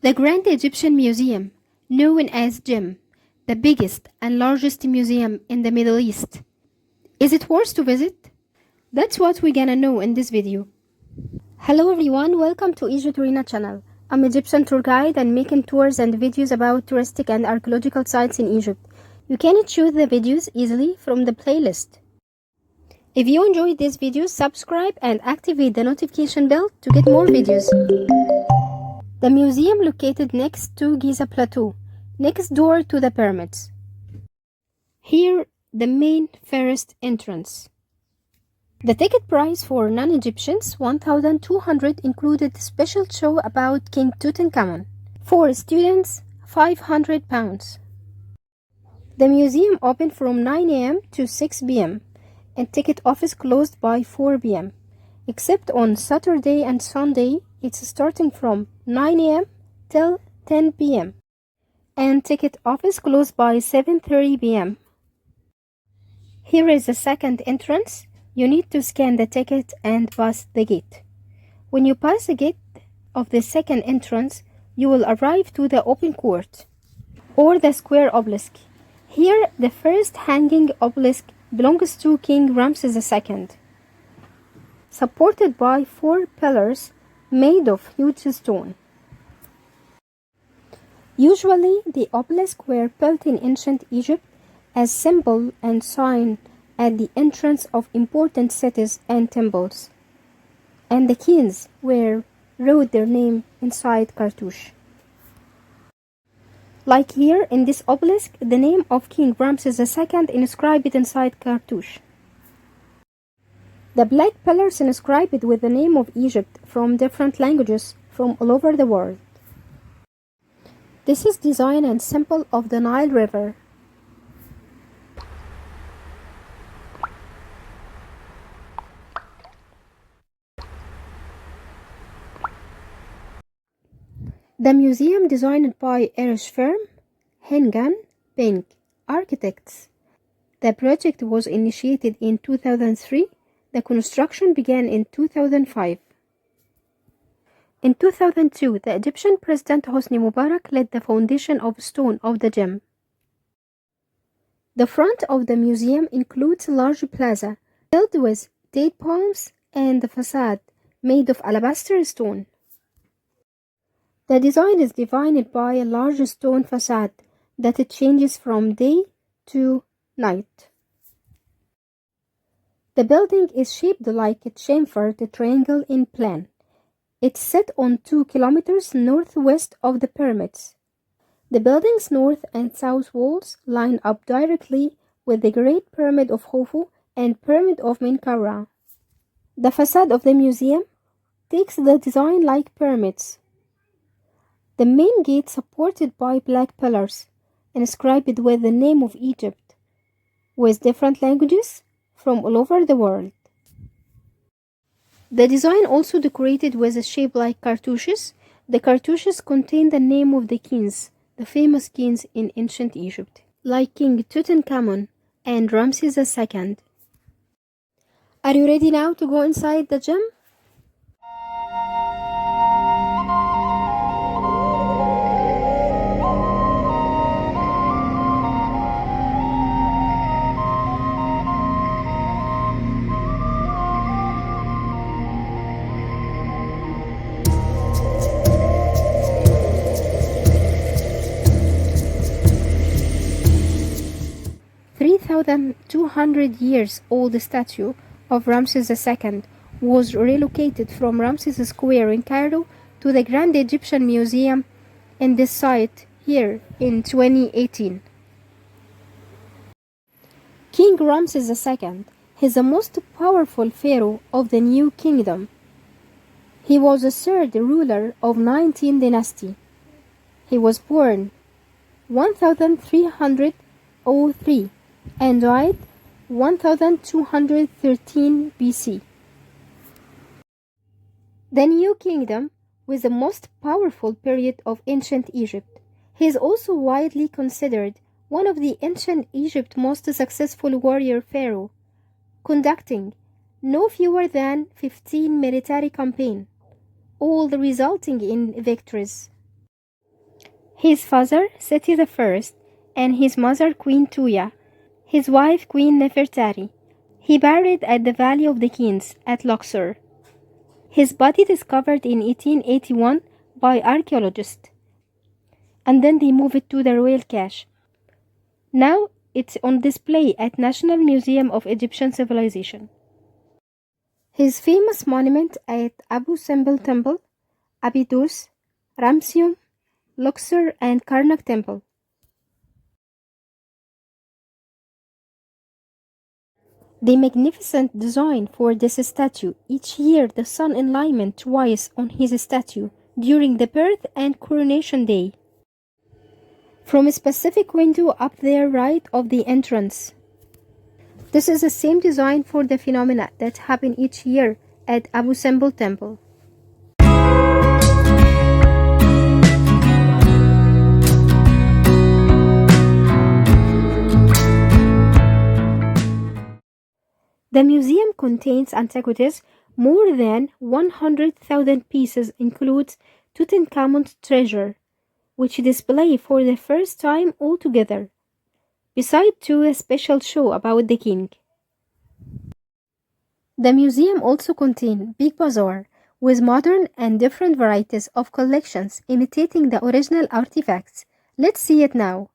The Grand Egyptian Museum, known as GEM, the biggest and largest museum in the Middle East. Is it worth to visit? That's what we're gonna know in this video. Hello everyone, welcome to Egytourina channel. I'm Egyptian tour guide and making tours and videos about touristic and archaeological sites in Egypt. You can choose the videos easily from the playlist. If you enjoyed this video, subscribe and activate the notification bell to get more videos. The museum located next to Giza plateau, next door to the pyramids. Here, the main first entrance. The ticket price for non-Egyptians, 1,200, included special show about King TutAnkhAmun. For students, £500. The museum opened from 9 a.m. to 6 p.m. and ticket office closed by 4 p.m. Except on Saturday and Sunday, it's starting from 9 a.m. till 10 p.m. and ticket office closed by 7:30 p.m. Here is the second entrance. You need to scan the ticket and pass the gate. When you pass the gate of the second entrance, you will arrive to the open court or the square obelisk. Here, the first hanging obelisk belongs to King Ramses II, supported by 4 pillars made of huge stone. Usually, the obelisks were built in ancient Egypt as symbol and sign at the entrance of important cities and temples, and the kings wrote their name inside cartouche. Like here in this obelisk, the name of King Ramses II inscribed inside cartouche. The black pillars inscribed with the name of Egypt from different languages from all over the world. This is design and symbol of the Nile River. The museum designed by Irish firm Hengan Pink Architects. The project was initiated in 2003. The construction began in 2005. In 2002, the Egyptian President Hosni Mubarak laid the foundation of stone of the gem. The front of the museum includes a large plaza filled with date palms and the facade made of alabaster stone. The design is defined by a large stone facade that it changes from day to night. The building is shaped like a chamfered triangle in plan. It's set on 2 kilometers northwest of the pyramids. The building's north and south walls line up directly with the Great Pyramid of Khufu and Pyramid of Menkaura. The facade of the museum takes the design like pyramids. The main gate supported by black pillars, inscribed with the name of Egypt, with different languages from all over the world. The design also decorated with a shape like cartouches. The cartouches contain the name of the kings, the famous kings in ancient Egypt, like King TutAnkhAmun and Ramses II. Are you ready now to go inside the gem? The 200 years old statue of Ramses II was relocated from Ramses Square in Cairo to the Grand Egyptian Museum in this site here in 2018. King Ramses II is the most powerful pharaoh of the New Kingdom. He was the third ruler of 19th dynasty. He was born 1303 and died 1213 BC. The New Kingdom was the most powerful period of ancient Egypt. He is also widely considered one of the ancient Egypt's most successful warrior pharaoh, conducting no fewer than 15 military campaigns, all resulting in victories. His father, Seti I, and his mother, Queen Tuya, his wife, Queen Nefertari. He buried at the Valley of the Kings at Luxor. His body discovered in 1881 by archaeologists, and then they moved it to the royal cache. Now it's on display at National Museum of Egyptian Civilization. His famous monument at Abu Simbel Temple, Abydos, Ramesseum, Luxor, and Karnak Temple. The magnificent design for this statue. Each year the sun enlightened twice on his statue during the birth and coronation day. From a specific window up there right of the entrance. This is the same design for the phenomena that happen each year at Abu Simbel Temple. The museum contains antiquities. More than 100,000 pieces includes TutAnkhAmun's treasure, which display for the first time altogether, beside to a special show about the king. The museum also contains big bazaar with modern and different varieties of collections imitating the original artifacts. Let's see it now.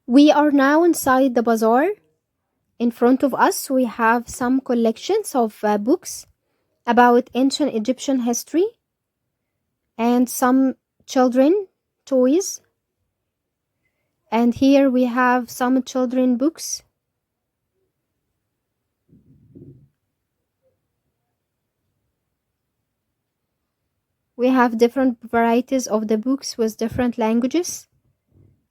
We are now inside the bazaar. In front of us, we have some collections of books about ancient Egyptian history and some children toys. And here we have some children books. We have different varieties of the books with different languages.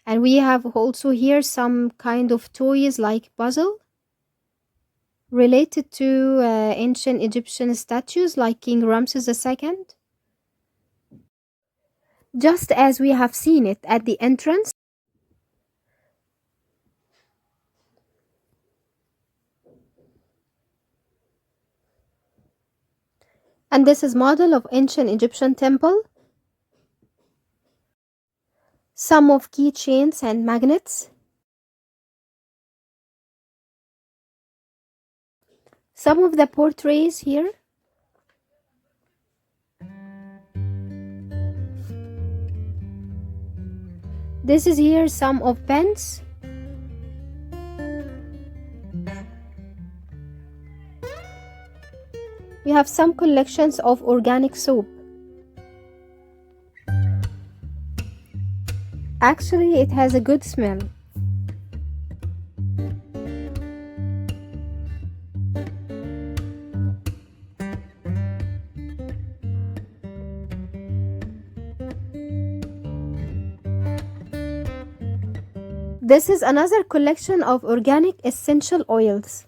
And we have also here some kind of toys like puzzle related to ancient Egyptian statues like King Ramses II. Just as we have seen it at the entrance. And this is model of ancient Egyptian temple. Some of keychains and magnets. Some of the portraits here. This is here some of pens. We have some collections of organic soap. Actually, it has a good smell. This is another collection of organic essential oils.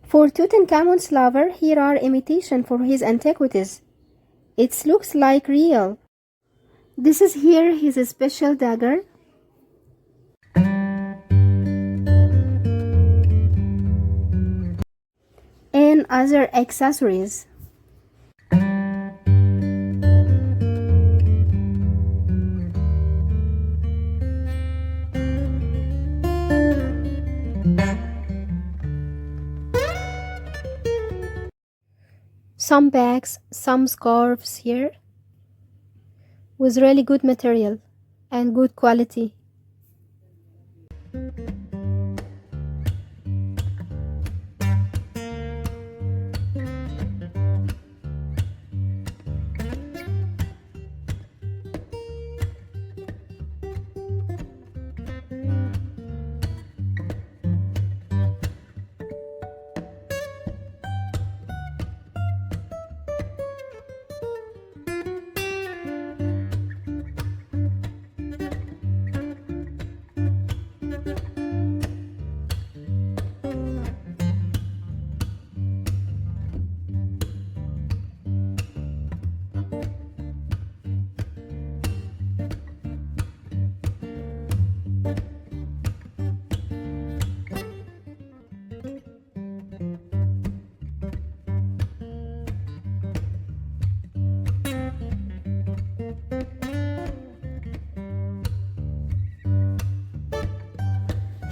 For TutAnkhAmun's lover, here are imitations for his antiquities. It looks like real. This is here his special dagger. And other accessories. Some bags, some scarves here with really good material and good quality.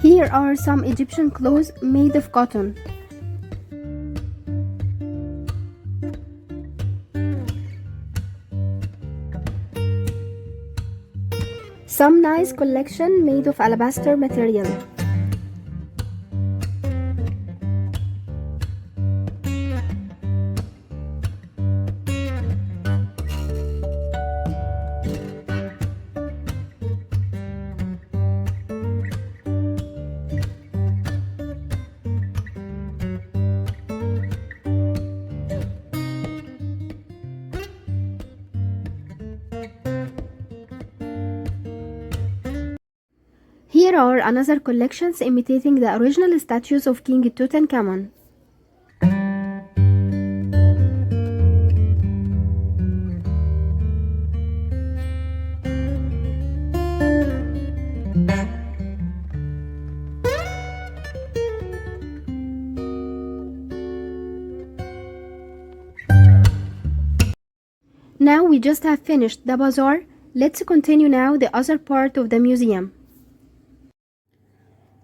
Here are some Egyptian clothes made of cotton. Some nice collection made of alabaster material. Here are another collections imitating the original statues of King TutAnkhAmun. Now we just have finished the bazaar. Let's continue now the other part of the museum.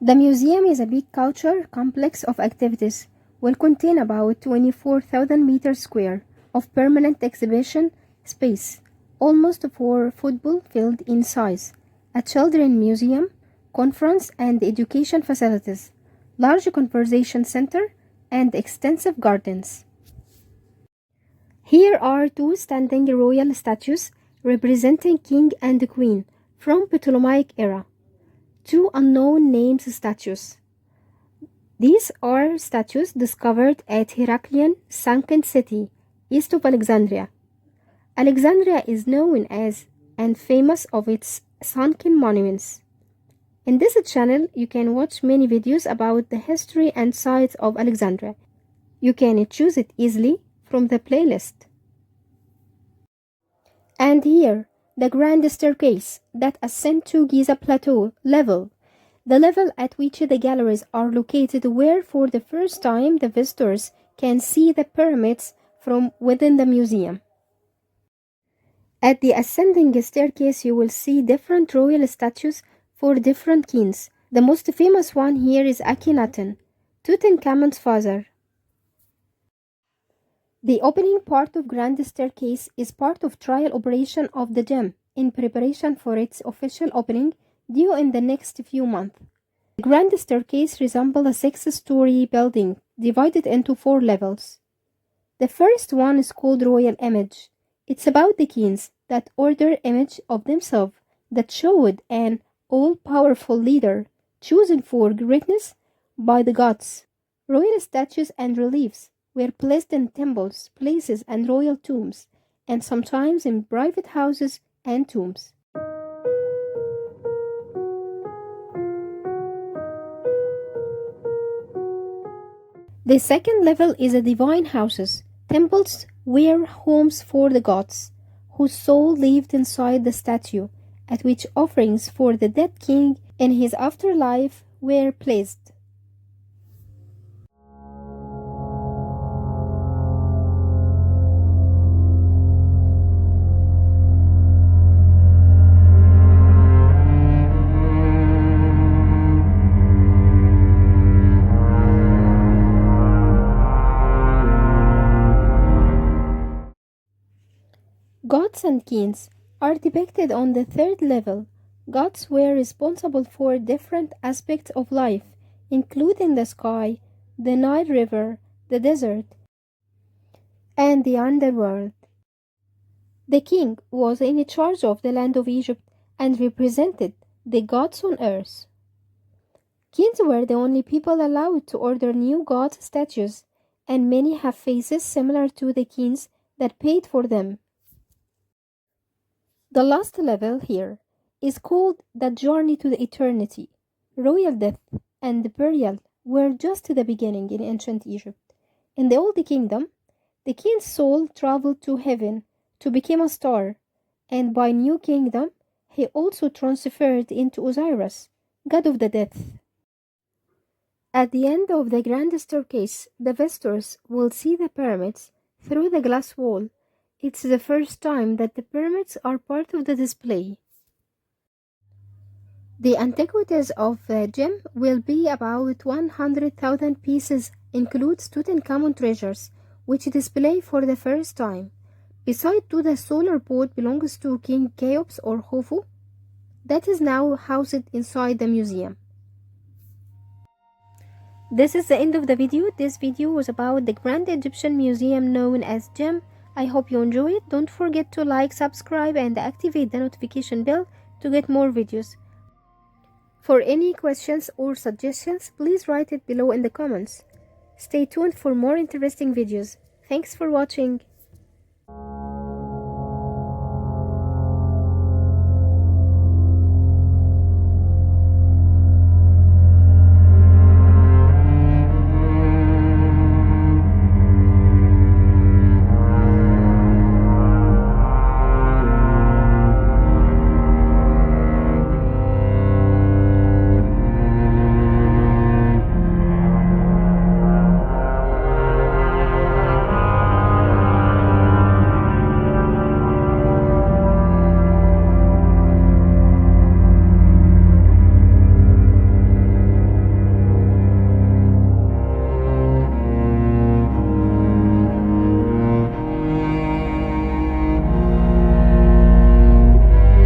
The museum is a big culture complex of activities, will contain about 24,000 meters square of permanent exhibition space, almost 4 football field in size, a children museum, conference and education facilities, large conversation center, and extensive gardens. Here are 2 standing royal statues representing king and queen from Ptolemaic era. 2 unknown names statues. These are statues discovered at Heraclean sunken city east of Alexandria. Alexandria is known as and famous of its sunken monuments. In this channel you can watch many videos about the history and sites of Alexandria. You can choose it easily from the playlist. And here the grand staircase that ascends to Giza plateau level, the level at which the galleries are located, where for the first time the visitors can see the pyramids from within the museum. At the ascending staircase you will see different royal statues for different kings. The most famous one here is Akhenaten, TutAnkhAmun's father. The opening part of Grand Staircase is part of trial operation of the gem in preparation for its official opening due in the next few months. The Grand Staircase resembles a 6-story building divided into 4 levels. The first one is called Royal Image. It's about the kings that order image of themselves that showed an all-powerful leader chosen for greatness by the gods. Royal statues and reliefs were placed in temples, places, and royal tombs, and sometimes in private houses and tombs. The second level is the divine houses. Temples were homes for the gods, whose soul lived inside the statue, at which offerings for the dead king in his afterlife were placed. Gods and kings are depicted on the third level. Gods were responsible for different aspects of life, including the sky, the Nile River, the desert, and the underworld. The king was in charge of the land of Egypt and represented the gods on earth. Kings were the only people allowed to order new god statues, and many have faces similar to the kings that paid for them. The last level here is called the Journey to the Eternity. Royal death and burial were just the beginning in ancient Egypt. In the Old Kingdom, the king's soul traveled to heaven to become a star, and by New Kingdom, he also transferred into Osiris, god of the death. At the end of the grand staircase, the visitors will see the pyramids through the glass wall. It's the first time that the pyramids are part of the display. The antiquities of the gem will be about 100,000 pieces, includes TutAnkhAmun treasures, which display for the first time. Besides, the solar boat belongs to King Cheops or Khufu, that is now housed inside the museum. This is the end of the video. This video was about the Grand Egyptian Museum known as GEM. I hope you enjoy it. Don't forget to like, subscribe, and activate the notification bell to get more videos. For any questions or suggestions, please write it below in the comments. Stay tuned for more interesting videos. Thanks for watching.